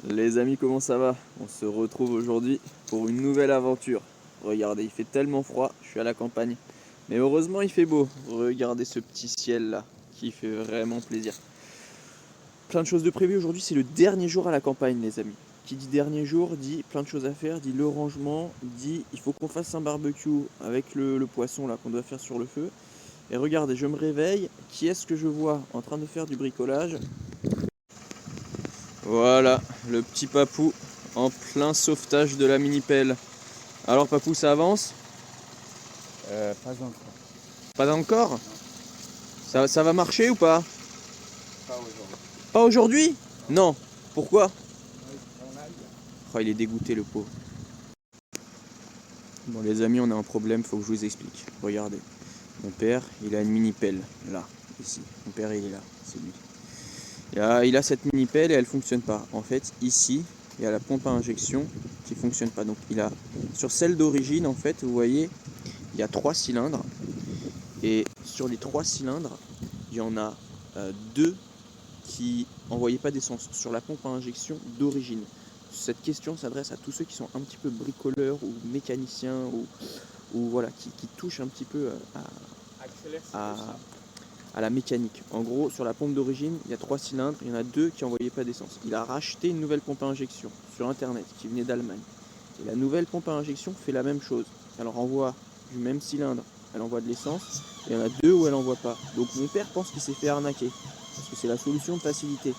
Les amis, comment ça va? On se retrouve aujourd'hui pour une nouvelle aventure. Regardez, il fait tellement froid, je suis à la campagne. Mais heureusement, il fait beau. Regardez ce petit ciel là, qui fait vraiment plaisir. Plein de choses de prévues aujourd'hui, c'est le dernier jour à la campagne, les amis. Qui dit dernier jour, dit plein de choses à faire, dit le rangement, dit il faut qu'on fasse un barbecue avec le poisson là qu'on doit faire sur le feu. Et regardez, je me réveille, qui est-ce que je vois en train de faire du bricolage? Voilà, le petit papou en plein sauvetage de la mini-pelle. Alors papou, ça avance? Pas encore. Pas encore? Ça va marcher ou pas? Pas aujourd'hui. Pas aujourd'hui? Non. Pourquoi? On a eu. Oh, il est dégoûté le pauvre. Bon les amis, on a un problème, faut que je vous explique. Regardez, mon père, il a une mini-pelle, là, ici. Mon père, il est là, c'est lui. Il a cette mini-pelle et elle fonctionne pas. En fait, ici, il y a la pompe à injection qui fonctionne pas. Donc il a, sur celle d'origine, en fait, vous voyez, il y a 3 cylindres. Et sur les 3 cylindres, il y en a 2 qui n'envoyaient pas d'essence sur la pompe à injection d'origine. Cette question s'adresse à tous ceux qui sont un petit peu bricoleurs ou mécaniciens ou voilà, qui touchent un petit peu à la mécanique. En gros, sur la pompe d'origine, il y a 3 cylindres, il y en a 2 qui n'envoyaient pas d'essence. Il a racheté une nouvelle pompe à injection sur internet qui venait d'Allemagne. Et la nouvelle pompe à injection fait la même chose. Elle renvoie du même cylindre, elle envoie de l'essence, et il y en a 2 où elle n'envoie pas. Donc mon père pense qu'il s'est fait arnaquer, parce que c'est la solution de facilité.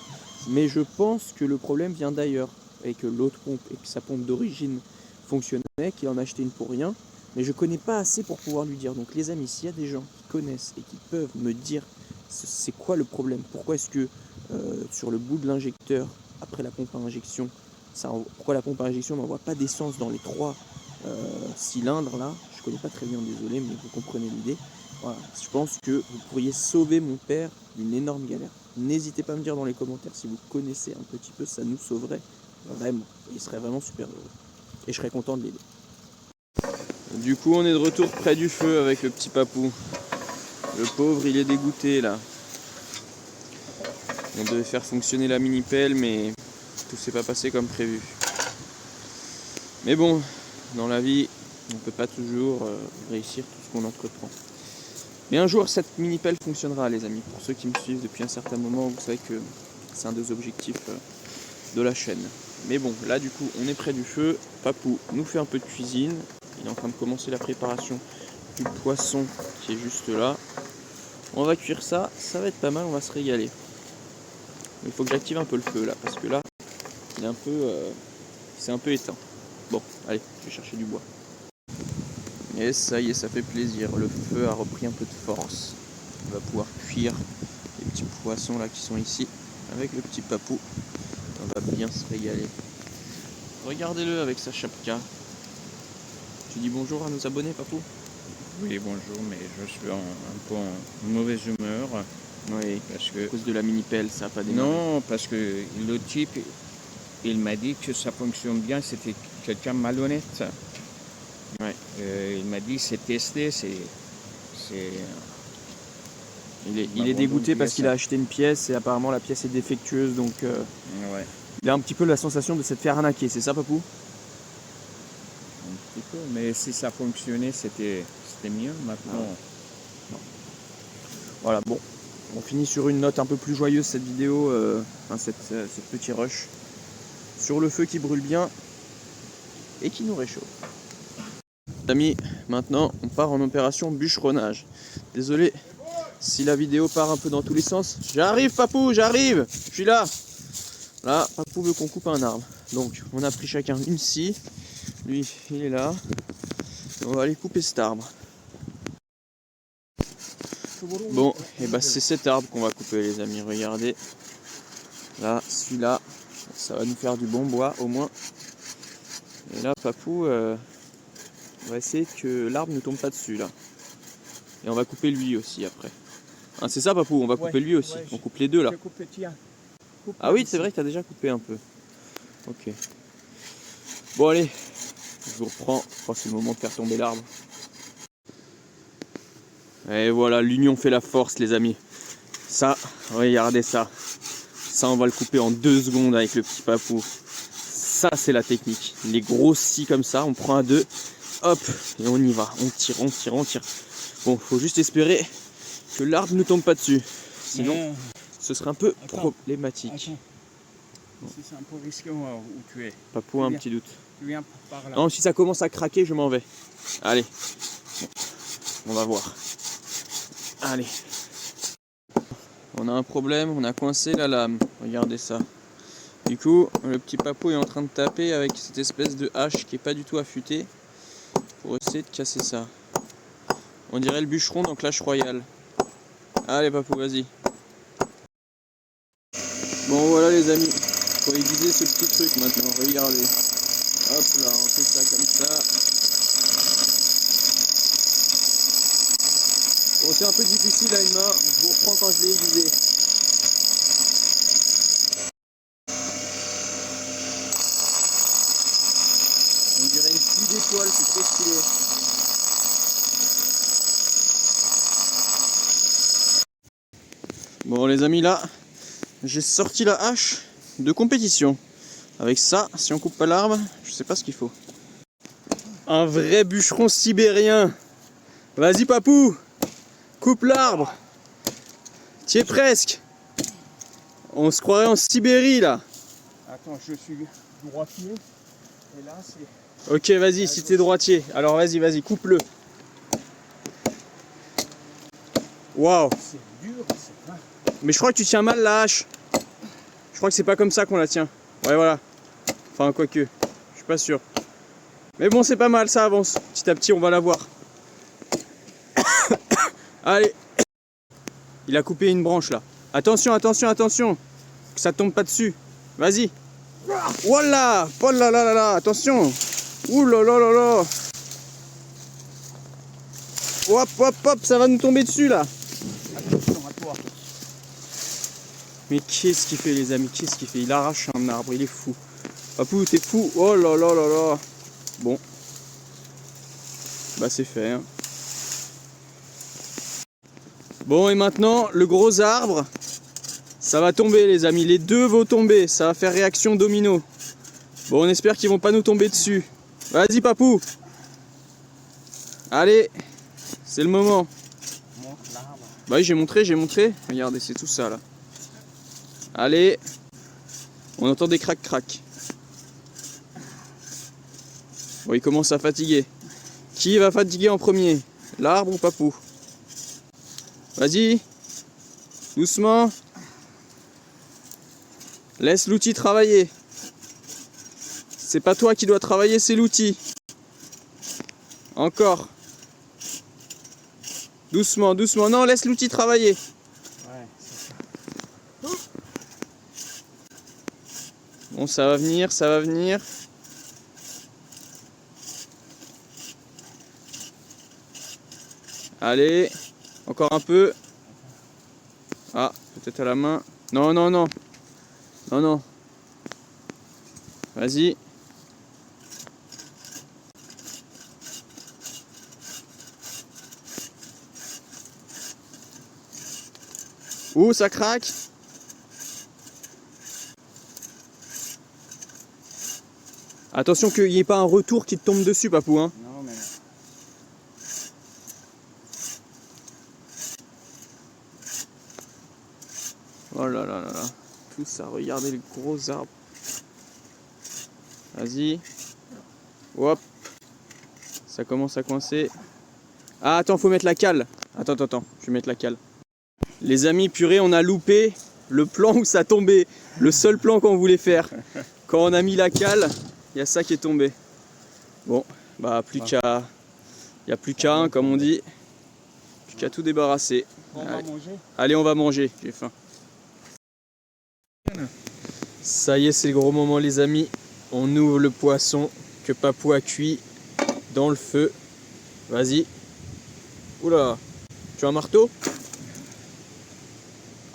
Mais je pense que le problème vient d'ailleurs, et que l'autre pompe, et que sa pompe d'origine fonctionnait, qu'il en a acheté une pour rien. Mais je connais pas assez pour pouvoir lui dire. Donc les amis, s'il y a des gens qui connaissent et qui peuvent me dire c'est quoi le problème, pourquoi est-ce que sur le bout de l'injecteur, après la pompe à injection, pourquoi la pompe à injection n'envoie pas d'essence dans les 3 cylindres là, je connais pas très bien, désolé, mais vous comprenez l'idée. Voilà, je pense que vous pourriez sauver mon père d'une énorme galère. N'hésitez pas à me dire dans les commentaires si vous connaissez un petit peu, ça nous sauverait vraiment. Il serait vraiment super heureux. Et je serais content de l'aider. Du coup, on est de retour près du feu avec le petit papou. Le pauvre, il est dégoûté là. On devait faire fonctionner la mini-pelle, mais tout s'est pas passé comme prévu. Mais bon, dans la vie, on peut pas toujours réussir tout ce qu'on entreprend. Mais un jour, cette mini-pelle fonctionnera, les amis. Pour ceux qui me suivent depuis un certain moment, vous savez que c'est un des objectifs de la chaîne. Mais bon, là du coup, on est près du feu. Papou nous fait un peu de cuisine. Il est en train de commencer la préparation du poisson qui est juste là. On va cuire ça, ça va être pas mal, on va se régaler. Mais il faut que j'active un peu le feu là, parce que là, il est un peu, c'est un peu éteint. Bon, allez, je vais chercher du bois. Et ça y est, ça fait plaisir. Le feu a repris un peu de force. On va pouvoir cuire les petits poissons là qui sont ici avec le petit papou. On va bien se régaler. Regardez-le avec sa chapka. Tu dis bonjour à nos abonnés, papou? Oui, bonjour, mais je suis un peu en mauvaise humeur. Oui, Parce que... à cause de la mini-pelle, ça n'a pas démarré. Non, parce que le type, il m'a dit que ça fonctionne bien, c'était quelqu'un malhonnête. Ouais. Il m'a dit c'est testé, Il est dégoûté parce qu'il a acheté une pièce et apparemment la pièce est défectueuse, donc ouais. il a un petit peu la sensation de s'être fait arnaquer, c'est ça, papou? Un petit peu, mais si ça fonctionnait, c'était mieux. Maintenant, non. Voilà, bon, on finit sur une note un peu plus joyeuse cette vidéo, cette petit rush sur le feu qui brûle bien et qui nous réchauffe. Amis, maintenant on part en opération bûcheronnage. Désolé si la vidéo part un peu dans tous les sens. J'arrive, papou, j'arrive, je suis là. Là, papou veut qu'on coupe un arbre. Donc on a pris chacun une scie. Lui, il est là. Et on va aller couper cet arbre. Bon, et bah c'est cet arbre qu'on va couper, les amis. Regardez. Là, celui-là, ça va nous faire du bon bois au moins. Et là, papou, on va essayer que l'arbre ne tombe pas dessus là. Et on va couper lui aussi après. Hein, c'est ça, papou, on va couper lui aussi. On coupe les deux là. Ah oui, c'est vrai que tu as déjà coupé un peu. Ok. Bon allez, je vous reprends. Je crois que c'est le moment de faire tomber l'arbre. Et voilà, l'union fait la force, les amis. Ça, regardez ça. Ça, on va le couper en 2 secondes avec le petit papou. Ça, c'est la technique. Les grosses scies comme ça, on prend un 2, hop, et on y va. On tire, on tire, on tire. Bon, faut juste espérer que l'arbre ne tombe pas dessus. Sinon, ce serait un peu problématique. C'est un peu risqué où tu es. Papou a un petit doute. Tu viens par là. Non, si ça commence à craquer, je m'en vais. Allez. On va voir. Allez. On a un problème, on a coincé la lame. Regardez ça. Du coup, le petit papou est en train de taper avec cette espèce de hache qui est pas du tout affûtée pour essayer de casser ça. On dirait le bûcheron dans Clash Royale. Allez papou, vas-y. Bon voilà les amis, faut aiguiser ce petit truc maintenant, regardez. Hop là, on fait ça comme ça. Bon, c'est un peu difficile à une main, je vous reprends quand je l'ai aiguisé. On dirait une pluie d'étoiles, c'est trop stylé. Bon les amis, là, j'ai sorti la hache de compétition. Avec ça, si on coupe pas l'arbre, je sais pas ce qu'il faut. Un vrai bûcheron sibérien. Vas-y papou, coupe l'arbre. Tu es presque. On se croirait en Sibérie là. Attends, je suis droitier. Et là, c'est... Ok, vas-y, si t'es droitier. Alors vas-y, coupe-le. Waouh. C'est dur, c'est pas... Mais je crois que tu tiens mal la hache. Je crois que c'est pas comme ça qu'on la tient. Ouais, voilà. Enfin, quoique. Je suis pas sûr. Mais bon, c'est pas mal, ça avance. Petit à petit, on va la voir. Allez. Il a coupé une branche là. Attention, attention, attention. Que ça tombe pas dessus. Vas-y. Voilà. Oh là là là là. Attention. Ouh là là là là. Hop, hop, hop. Ça va nous tomber dessus là. Attention à toi. Mais qu'est-ce qu'il fait les amis? Qu'est-ce qu'il fait? Il arrache un arbre. Il est fou. Papou, t'es fou. Oh là là là là. Bon. Bah c'est fait. Hein. Bon et maintenant, le gros arbre. Ça va tomber les amis. Les deux vont tomber. Ça va faire réaction domino. Bon, on espère qu'ils vont pas nous tomber dessus. Vas-y papou. Allez. C'est le moment. Montre l'arbre. Bah oui, j'ai montré. Regardez, c'est tout ça là. Allez. On entend des crac-crac. Bon, il commence à fatiguer. Qui va fatiguer en premier? L'arbre ou papou? Vas-y. Doucement. Laisse l'outil travailler. C'est pas toi qui dois travailler, c'est l'outil. Encore. Doucement, doucement. Non, laisse l'outil travailler. Ouais, c'est ça. Bon, ça va venir, ça va venir. Allez, encore un peu. Ah, peut-être à la main. Non, non, non. Non, non. Vas-y. Ouh, ça craque. Attention qu'il n'y ait pas un retour qui te tombe dessus, papou. Hein. Non, mais... Oh là là là là. Tout ça, regardez le gros arbre. Vas-y. Hop. Ça commence à coincer. Ah, attends, faut mettre la cale. Attends, je vais mettre la cale. Les amis, purée, on a loupé le plan où ça tombait. Le seul plan qu'on voulait faire. Quand on a mis la cale, il y a ça qui est tombé. Bon, bah plus qu'à... Il n'y a plus qu'à, comme on dit. Plus qu'à tout débarrasser. On va manger. Allez, on va manger, j'ai faim. Ça y est, c'est le gros moment les amis. On ouvre le poisson que papou a cuit dans le feu. Vas-y. Oula. Tu as un marteau?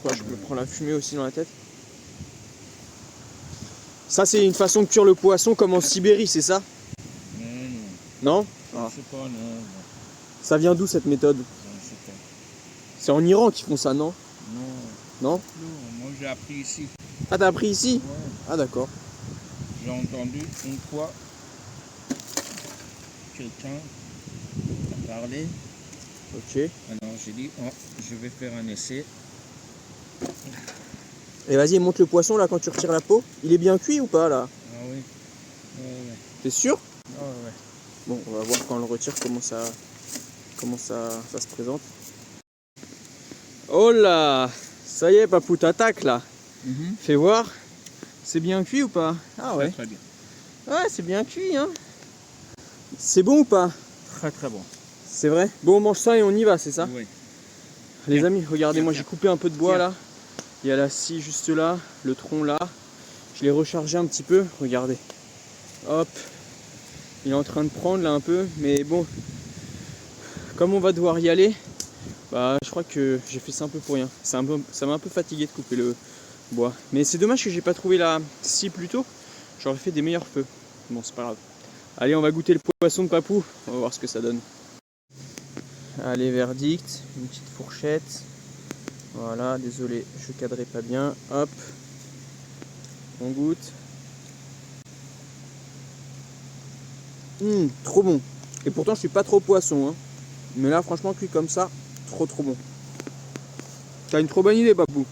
Quoi, je me prends la fumée aussi dans la tête. Ça, c'est une façon de cuire le poisson comme en Sibérie, c'est ça? Non, Non? je sais pas, non. Ça vient d'où cette méthode? Je sais pas. C'est en Iran qu'ils font ça, non? Non, Non? non, moi j'ai appris ici. Ah, t'as appris ici? Ouais. Ah, d'accord. J'ai entendu une fois quelqu'un parler. Ok. Alors j'ai dit, oh, je vais faire un essai. Et vas-y, monte le poisson là quand tu retires la peau. Il est bien cuit ou pas là? Ah oui. Ouais. T'es sûr? Ah ouais. Bon, on va voir quand on le retire comment ça se présente. Oh là! Ça y est, papou, t'attaques là. Fais voir. C'est bien cuit ou pas? Ah ouais. Très bien. Ouais, c'est bien cuit, hein. C'est bon ou pas? Très bon. C'est vrai? Bon, on mange ça et on y va, c'est ça? Oui. Les Tiens. amis, regardez, moi Tiens. j'ai coupé un peu de bois Tiens. là. Il y a la scie juste là, le tronc là. Je l'ai rechargé un petit peu, regardez. Hop. Il est en train de prendre là un peu, mais bon. Comme on va devoir y aller, bah je crois que j'ai fait ça un peu pour rien. Ça m'a un peu fatigué de couper le bois. Mais c'est dommage que j'ai pas trouvé la scie plus tôt. J'aurais fait des meilleurs feux. Bon, c'est pas grave. Allez, on va goûter le poisson de papou. On va voir ce que ça donne. Allez, verdict. Une petite fourchette. Voilà, désolé, je cadrais pas bien. Hop. On goûte. Trop bon. Et pourtant, je suis pas trop poisson. Hein. Mais là, franchement, cuit comme ça, trop bon. T'as une trop bonne idée, papou.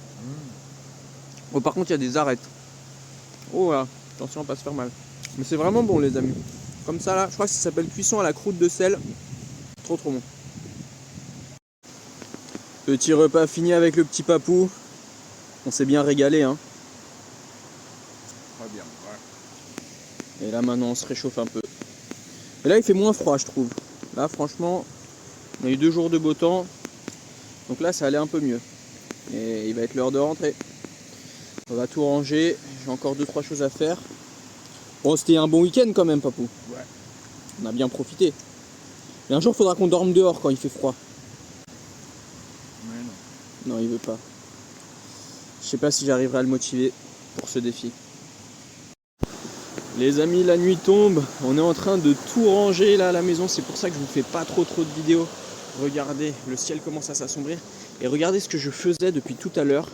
Bon, par contre, il y a des arêtes. Oh là, attention à pas se faire mal. Mais c'est vraiment bon, les amis. Comme ça, là, je crois que ça s'appelle cuisson à la croûte de sel. Trop bon. Petit repas fini avec le petit papou. On s'est bien régalé, hein. Très bien. Ouais. Et là, maintenant, on se réchauffe un peu. Et là, il fait moins froid, je trouve. Là, franchement, on a eu 2 jours de beau temps. Donc là, ça allait un peu mieux. Et il va être l'heure de rentrer. On va tout ranger. J'ai encore 2-3 choses à faire. Bon, c'était un bon week-end quand même, papou. Ouais. On a bien profité. Et un jour, il faudra qu'on dorme dehors quand il fait froid. Mais non. Non, il veut pas. Je sais pas si j'arriverai à le motiver pour ce défi. Les amis, la nuit tombe. On est en train de tout ranger là à la maison. C'est pour ça que je vous fais pas trop de vidéos. Regardez, le ciel commence à s'assombrir. Et regardez ce que je faisais depuis tout à l'heure.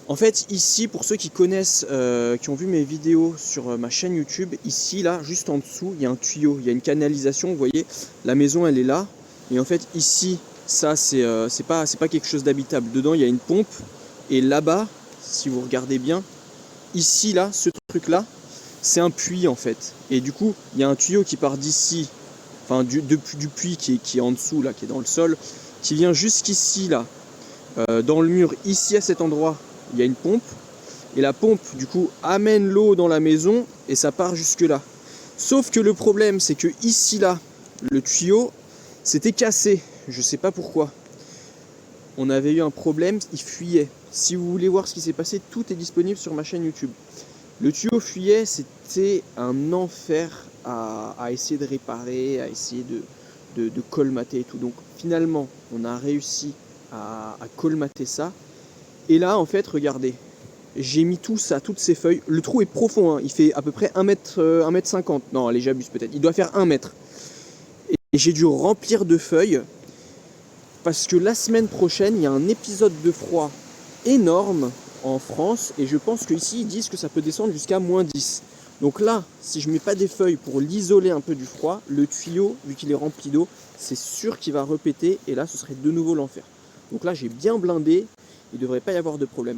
En fait, ici, pour ceux qui connaissent, qui ont vu mes vidéos sur ma chaîne YouTube, ici, là, juste en dessous, il y a un tuyau, il y a une canalisation. Vous voyez, la maison, elle est là. Et en fait, ici, ça, c'est pas quelque chose d'habitable. Dedans, il y a une pompe. Et là-bas, si vous regardez bien, ici, là, ce truc-là, c'est un puits, en fait. Et du coup, il y a un tuyau qui part d'ici, enfin, du puits qui est en dessous, là, qui est dans le sol, qui vient jusqu'ici, là, dans le mur, ici, à cet endroit. Il y a une pompe et la pompe du coup amène l'eau dans la maison et ça part jusque là. Sauf que le problème c'est que ici là, le tuyau s'était cassé, je sais pas pourquoi. On avait eu un problème, il fuyait. Si vous voulez voir ce qui s'est passé, tout est disponible sur ma chaîne YouTube. Le tuyau fuyait, c'était un enfer à essayer de réparer, à essayer de colmater et tout. Donc finalement, on a réussi à colmater ça. Et là, en fait, regardez, j'ai mis tout ça, toutes ces feuilles. Le trou est profond, hein. Il fait à peu près 1 mètre 50. Non, allez, j'abuse peut-être. Il doit faire 1 mètre. Et j'ai dû remplir de feuilles parce que la semaine prochaine, il y a un épisode de froid énorme en France. Et je pense qu'ici, ils disent que ça peut descendre jusqu'à -10. Donc là, si je mets pas des feuilles pour l'isoler un peu du froid, le tuyau, vu qu'il est rempli d'eau, c'est sûr qu'il va repéter. Et là, ce serait de nouveau l'enfer. Donc là, j'ai bien blindé. Il ne devrait pas y avoir de problème.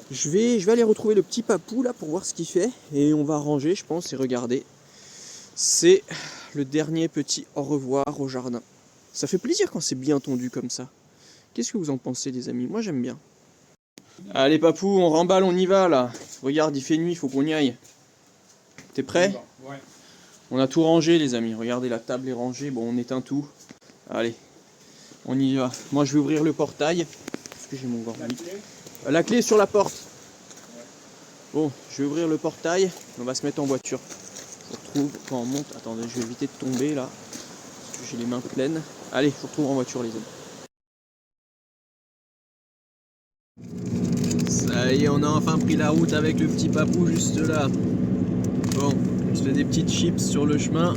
Je vais aller retrouver le petit papou là pour voir ce qu'il fait. Et on va ranger, je pense, et regarder. C'est le dernier petit au revoir au jardin. Ça fait plaisir quand c'est bien tondu comme ça. Qu'est-ce que vous en pensez, les amis? Moi, j'aime bien. Allez, papou, on remballe, on y va là. Regarde, il fait nuit, il faut qu'on y aille. T'es prêt? Ouais. On a tout rangé, les amis. Regardez, la table est rangée. Bon, on éteint tout. Allez, on y va. Moi, je vais ouvrir le portail. Que j'ai mon gant. La clé est sur la porte. Bon, je vais ouvrir le portail. On va se mettre en voiture. Je vous retrouve quand on monte. Attendez, je vais éviter de tomber là. Parce que j'ai les mains pleines. Allez, je vous retrouve en voiture, les amis. Ça y est, on a enfin pris la route avec le petit papou juste là. Bon, on se fait des petites chips sur le chemin.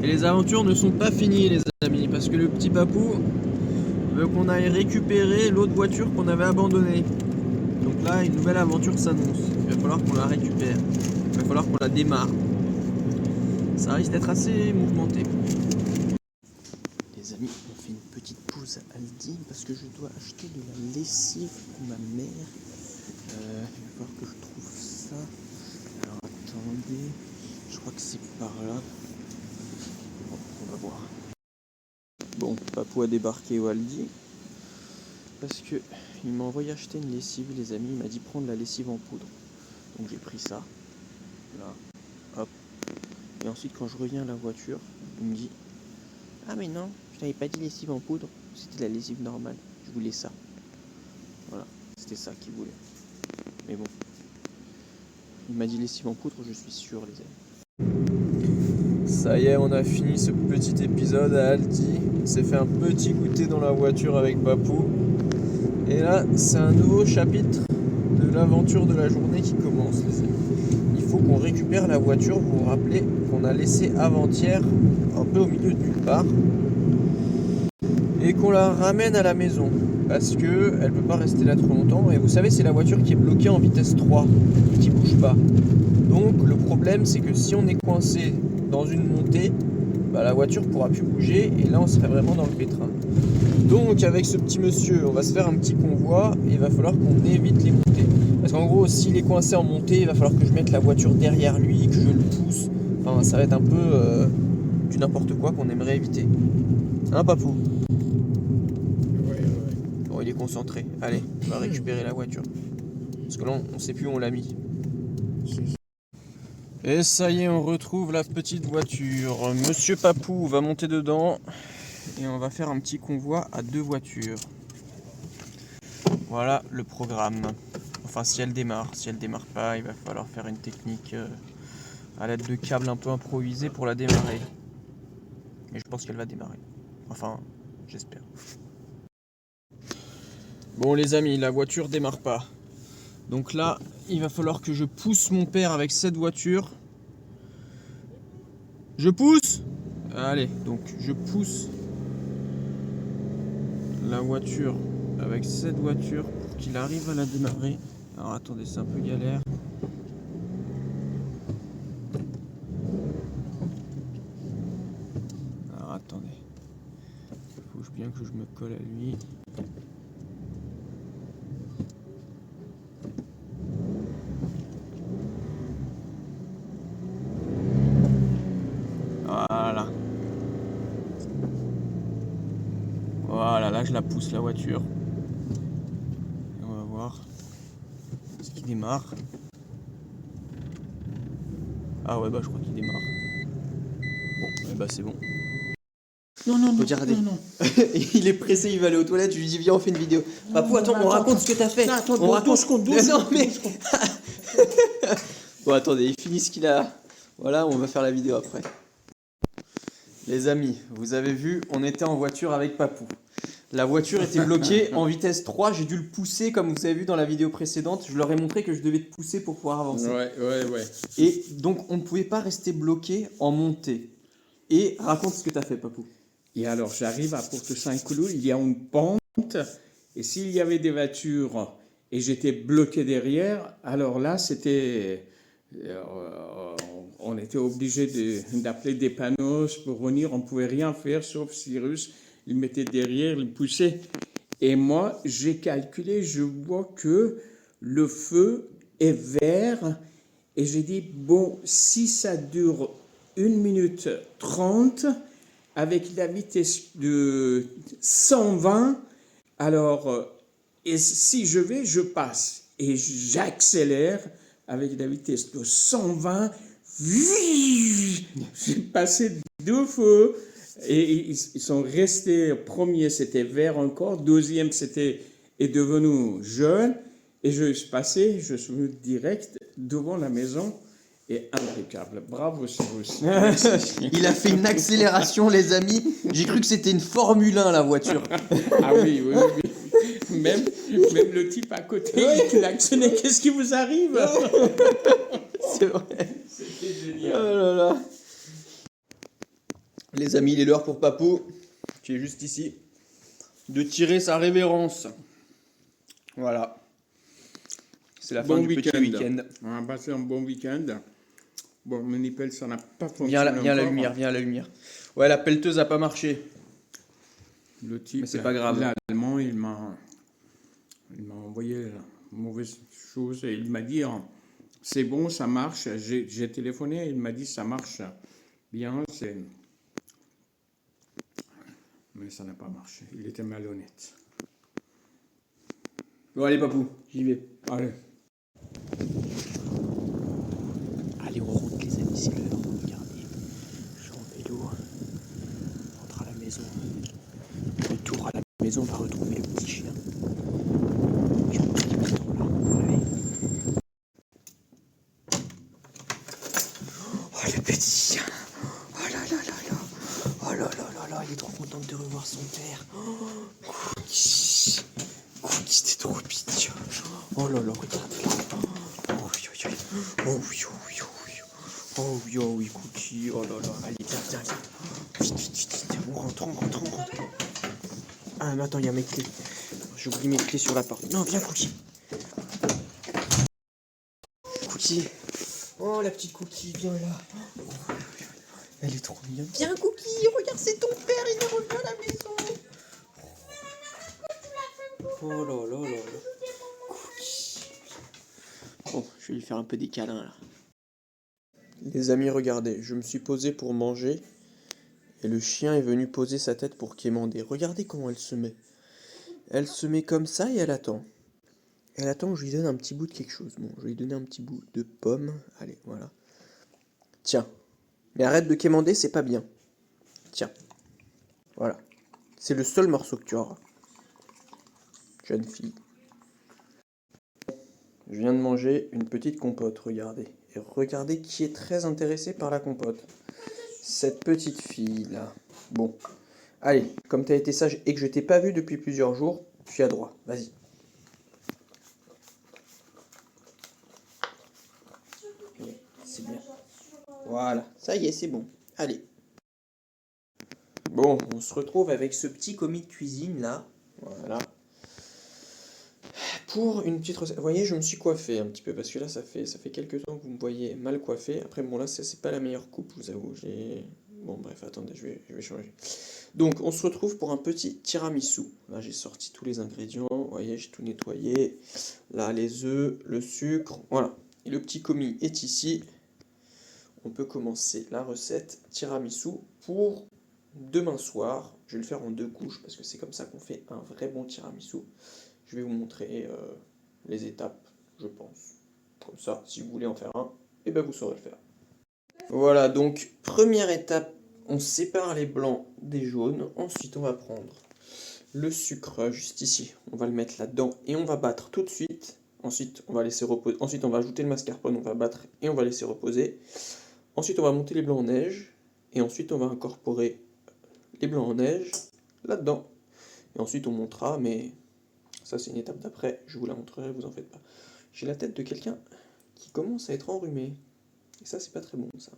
Et les aventures ne sont pas finies, les amis. Parce que le petit papou veut qu'on aille récupérer l'autre voiture qu'on avait abandonnée. Donc Donc là, une nouvelle aventure s'annonce. Il va falloir qu'on la récupère. Il va falloir qu'on la démarre. Ça risque d'être assez mouvementé. Les amis, on fait une petite pause à Aldi parce que je dois acheter de la lessive pour ma mère. Il va falloir que je trouve ça. Alors attendez, je crois que c'est par là. Bon, on va voir. Bon, Papou a débarqué au Aldi parce que il m'a envoyé acheter une lessive, les amis. Il m'a dit prendre la lessive en poudre. Donc j'ai pris ça. Là, hop. Et ensuite, quand je reviens à la voiture, il me dit ah mais non, je t'avais pas dit lessive en poudre, c'était la lessive normale. Je voulais ça. Voilà, c'était ça qu'il voulait. Mais bon, il m'a dit lessive en poudre, je suis sûr, les amis. Ça y est, on a fini ce petit épisode à Aldi. On s'est fait un petit goûter dans la voiture avec Papou. Et là, c'est un nouveau chapitre de l'aventure de la journée qui commence, les amis. Il faut qu'on récupère la voiture, vous vous rappelez, qu'on a laissée avant-hier, un peu au milieu de nulle part, et qu'on la ramène à la maison, parce que elle peut pas rester là trop longtemps. Et vous savez, c'est la voiture qui est bloquée en vitesse 3, qui bouge pas. Donc le problème, c'est que si on est coincé dans une montée, bah, la voiture pourra plus bouger, et là on serait vraiment dans le pétrin. Donc avec ce petit monsieur, on va se faire un petit convoi, et il va falloir qu'on évite les montées. Parce qu'en gros, s'il est coincé en montée, il va falloir que je mette la voiture derrière lui, que je le pousse. Enfin, ça va être un peu du n'importe quoi qu'on aimerait éviter. Hein, Papou? Ouais. Bon, il est concentré. Allez, on va récupérer la voiture. Parce que là, on sait plus où on l'a mis. Et ça y est, on retrouve la petite voiture. Monsieur Papou va monter dedans. Et on va faire un petit convoi à 2 voitures. Voilà le programme. Enfin, si elle démarre. Si elle démarre pas, il va falloir faire une technique à l'aide de câbles un peu improvisés pour la démarrer. Mais je pense qu'elle va démarrer. Enfin, j'espère. Bon les amis, la voiture démarre pas. Donc là, il va falloir que je pousse mon père avec cette voiture. Je pousse! Allez, donc je pousse la voiture avec cette voiture pour qu'il arrive à la démarrer. Alors attendez, c'est un peu galère. Alors attendez. Il faut bien que je me colle à lui. Voilà. Voilà, là je la pousse la voiture. Et on va voir ce qui démarre. Ah ouais, bah je crois qu'il démarre. Bon, bah c'est bon. Non. Il est pressé, il va aller aux toilettes, je lui dis viens on fait une vidéo. Papou, attends, on raconte ce que t'as fait. Non, attends, on raconte deux secondes, deux Non, mais... secondes. Bon attendez, il finit ce qu'il a. Voilà, on va faire la vidéo après. Les amis, vous avez vu, on était en voiture avec Papou. La voiture était bloquée en vitesse 3, j'ai dû le pousser comme vous avez vu dans la vidéo précédente. Je leur ai montré que je devais te pousser pour pouvoir avancer. Ouais. Et donc on ne pouvait pas rester bloqué en montée. Et raconte ce que t'as fait, Papou. Et alors, j'arrive à Porte-Saint-Cloud, il y a une pente, et s'il y avait des voitures et j'étais bloqué derrière, alors là, c'était... on était obligé d'appeler des panneaux pour venir, on ne pouvait rien faire, sauf Cyrus, il mettait derrière, il poussait. Et moi, j'ai calculé, je vois que le feu est vert, et j'ai dit, bon, si ça dure 1 minute 30, avec la vitesse de 120, alors, et si je vais, je passe. Et j'accélère avec la vitesse de 120. J'ai passé 2 feux. Et ils sont restés, premier c'était vert encore, deuxième est devenu jaune. Et je suis passé, je suis venu direct devant la maison. Et impeccable. Bravo, Cyrus. Il a fait une accélération, les amis. J'ai cru que c'était une Formule 1, la voiture. Ah oui. Même le type à côté, il klaxonnait. Qu'est-ce qui vous arrive? C'est vrai. C'était génial. Oh là là. Les amis, il est l'heure pour Papou, qui est juste ici, de tirer sa révérence. Voilà. C'est la fin Bon du petit week-end. On a passé un bon week-end. Bon, mon Nipel, ça n'a pas fonctionné Viens, viens à la encore. lumière, viens à la lumière. Ouais, la pelleteuse a pas marché. Le type, Mais c'est pas grave. l'allemand, il m'a envoyé la mauvaise chose et il m'a dit c'est bon, ça marche. J'ai téléphoné, il m'a dit ça marche bien, mais ça n'a pas marché. Il était malhonnête. Bon, allez, papou, j'y vais. Allez. Allez, on route, les amis, c'est l'heure. Regardez, je suis en vélo. On rentre à la maison. Retour à la maison, on va retrouver le petit chien. Je pense qu'il va se trouver là. Allez. Oh, le petit chien. Oh là là là là. Oh là là là là, il est trop content de revoir son père. Oh, Cookie. Cookie, c'était trop mignon. Oh là là, regardez là. Oh oui, oui, oui. Oh oui, oh oui, oh oui. Oh oui, oh oui, Cookie. Oh là là. Allez, viens, viens, viens. Vite, vite, vite, vite. On rentre, on rentre, on rentre. Ah, mais attends, il y a mes clés. J'ai oublié mes clés sur la porte. Non, viens, Cookie. Cookie. Oh, la petite Cookie, viens là. Oh, elle est trop mignonne. Viens, Cookie, regarde, c'est ton père, il est revenu à la maison. Oh là là là là. Cookie. Bon, je vais lui faire un peu des câlins là. Les amis, regardez, je me suis posé pour manger et le chien est venu poser sa tête pour quémander. Regardez comment elle se met. Elle se met comme ça et elle attend. Elle attend que je lui donne un petit bout de quelque chose. Bon, je vais lui donner un petit bout de pomme. Allez, voilà. Tiens. Mais arrête de quémander, c'est pas bien. Tiens. Voilà. C'est le seul morceau que tu auras. Jeune fille. Je viens de manger une petite compote, regardez. Et regardez qui est très intéressé par la compote. Cette petite fille-là. Bon. Allez, comme tu as été sage et que je t'ai pas vu depuis plusieurs jours, tu as droit. Vas-y. C'est bien. Voilà. Ça y est, c'est bon. Allez. Bon, on se retrouve avec ce petit commis de cuisine là. Voilà. Pour une petite recette. Vous voyez, je me suis coiffé un petit peu parce que là, ça fait quelques temps que vous me voyez mal coiffé. Après, bon, là, c'est pas la meilleure coupe, je vous avoue. Bon, bref, attendez, je vais changer. Donc, on se retrouve pour un petit tiramisu. Là, j'ai sorti tous les ingrédients. Vous voyez, j'ai tout nettoyé. Là, les œufs, le sucre. Voilà. Et le petit commis est ici. On peut commencer la recette tiramisu pour demain soir. Je vais le faire en 2 couches parce que c'est comme ça qu'on fait un vrai bon tiramisu. Je vais vous montrer les étapes, je pense. Comme ça, si vous voulez en faire un, eh ben vous saurez le faire. Voilà, donc première étape, on sépare les blancs des jaunes. Ensuite, on va prendre le sucre juste ici. On va le mettre là-dedans et on va battre tout de suite. Ensuite, on va laisser reposer. Ensuite, on va ajouter le mascarpone, on va battre et on va laisser reposer. Ensuite, on va monter les blancs en neige. Et ensuite, on va incorporer les blancs en neige là-dedans. Et ensuite, on montera, mais ça, c'est une étape d'après. Je vous la montrerai, vous en faites pas. J'ai la tête de quelqu'un qui commence à être enrhumé. Et ça, c'est pas très bon, ça.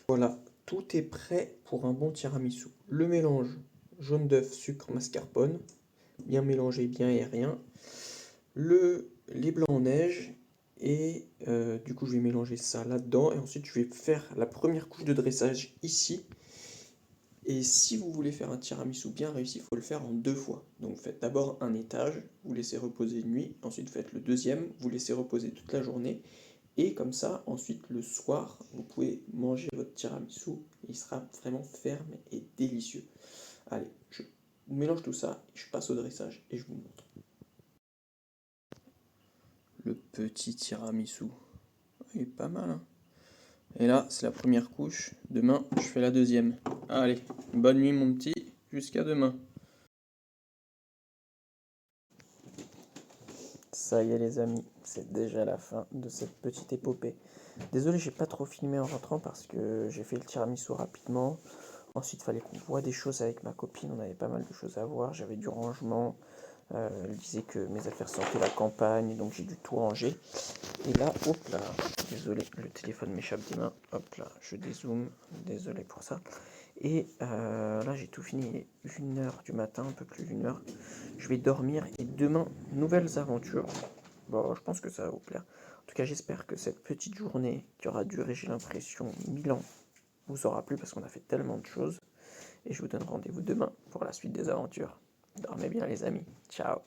Voilà, tout est prêt pour un bon tiramisu. Le mélange jaune d'œuf, sucre, mascarpone, bien mélangé, bien aérien. Les blancs en neige. Et du coup, je vais mélanger ça là-dedans. Et ensuite, je vais faire la première couche de dressage ici. Et si vous voulez faire un tiramisu bien réussi, il faut le faire en 2 fois. Donc faites d'abord un étage, vous laissez reposer une nuit, ensuite faites le deuxième, vous laissez reposer toute la journée, et comme ça, ensuite le soir, vous pouvez manger votre tiramisu, il sera vraiment ferme et délicieux. Allez, je mélange tout ça, je passe au dressage et je vous montre. Le petit tiramisu, il est pas mal, hein. Et là, c'est la première couche. Demain, je fais la deuxième. Allez, bonne nuit mon petit, jusqu'à demain. Ça y est les amis, c'est déjà la fin de cette petite épopée. Désolé, j'ai pas trop filmé en rentrant parce que j'ai fait le tiramisu rapidement. Ensuite, il fallait qu'on voit des choses avec ma copine, on avait pas mal de choses à voir. J'avais du rangement, elle disait que mes affaires sortaient de la campagne, donc j'ai dû tout ranger. Et là, hop là, désolé, le téléphone m'échappe des mains. Hop là, je dézoome, désolé pour ça. Et là, j'ai tout fini, 1h du matin, un peu plus d'1h. Je vais dormir et demain, nouvelles aventures. Bon, je pense que ça va vous plaire. En tout cas, j'espère que cette petite journée qui aura duré, j'ai l'impression, 1000 ans, vous aura plu parce qu'on a fait tellement de choses. Et je vous donne rendez-vous demain pour la suite des aventures. Dormez bien les amis. Ciao.